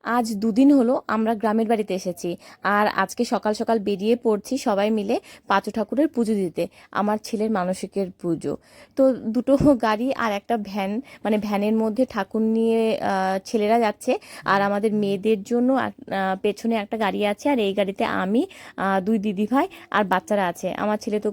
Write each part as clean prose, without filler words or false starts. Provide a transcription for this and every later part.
আজ দুদিন হলো আমরা গ্রামের বাড়িতে এসেছি। আর আজকে সকাল সকাল বেরিয়ে পড়ছি সবাই মিলে পাঁচু ঠাকুরের পুজো দিতে। আমার ছেলের মানসিকের পুজো। তো দুটো গাড়ি আর একটা ভ্যান, মানে ভ্যানের মধ্যে ঠাকুর নিয়ে ছেলেরা যাচ্ছে। আর আমাদের মেয়েদের জন্য পেছনে একটা গাড়ি আছে, আর এই গাড়িতে আমি, দুই দিদি ভাই আর বাচ্চারা আছে। আমার ছেলে তো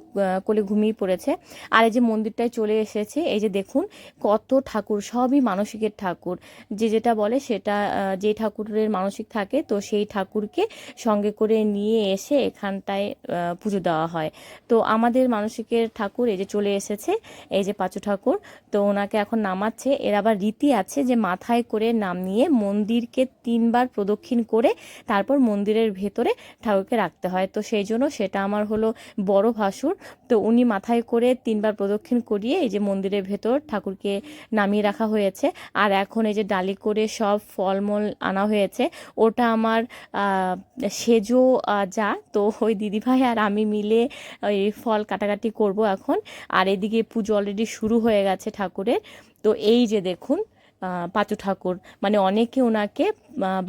কোলে ঘুমিয়ে পড়েছে। আর এই যে মন্দিরটায় চলে এসেছে, এই যে দেখুন কত ঠাকুর, সবই মানসিকের ঠাকুর। যে যেটা বলে সেটা, যে ঠাকুরের মানসিক থাকে তো সেই ঠাকুরকে সঙ্গে করে নিয়ে এসে এখানটায় পুজো দেওয়া হয়। তো আমাদের মানসিকের ঠাকুর এই যে চলে এসেছে, এই যে পাঁচু ঠাকুর। তো ওনাকে এখন নামাচ্ছে। এর আবার রীতি আছে যে মাথায় করে নামিয়ে মন্দিরকে 3বার প্রদক্ষিণ করে তারপর মন্দিরের ভেতরে ঠাকুরকে রাখতে হয়। তো সেই জন্য সেটা আমার হলো বড় ভাসুর। তো উনি মাথায় করে 3বার প্রদক্ষিণ করিয়ে এই যে মন্দিরের ভেতর ঠাকুরকে নামিয়ে রাখা হয়েছে। আর এখন এই যে ডালি করে সব ফলমূল আনা হয়েছে। ওটা আমার সেজো যা, তো ওই দিদিভাই আর আমি মিলে ওই ফল কাটাকাটি করব এখন। আর এদিকে পুজো অলরেডি শুরু হয়ে গেছে ঠাকুরের। তো এই যে দেখুন পাঁচু ঠাকুর, মানে অনেকে ওনাকে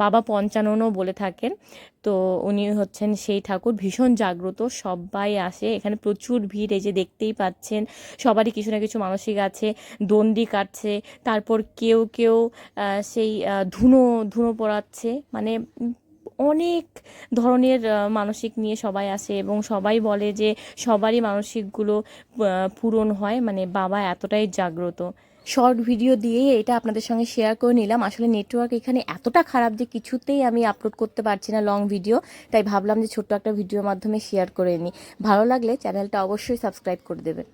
বাবা পঞ্চাননও বলে থাকেন। তো উনি হচ্ছেন সেই ঠাকুর, ভীষণ জাগ্রত, সবাই আসে এখানে, প্রচুর ভিড়। এই যে দেখতেই পাচ্ছেন সবারই কিছু না কিছু মানসিক আছে। দণ্ডি কাটছে, তারপর কেউ কেউ সেই ধুনো ধুনো পড়াচ্ছে, মানে অনেক ধরনের মানসিক নিয়ে সবাই আসে, এবং সবাই বলে যে সবারই মানসিকগুলো পূরণ হয়, মানে বাবা এতটাই জাগ্রত। শর্ট ভিডিও দিয়েই এটা আপনাদের সঙ্গে শেয়ার করে নিলাম। আসলে নেটওয়ার্ক এখানে এতটা খারাপ যে কিছুতেই আমি আপলোড করতে পারছি না লং ভিডিও, তাই ভাবলাম যে ছোট্ট একটা ভিডিওর মাধ্যমে শেয়ার করে নিই। ভালো লাগলে চ্যানেলটা অবশ্যই সাবস্ক্রাইব করে দেবেন।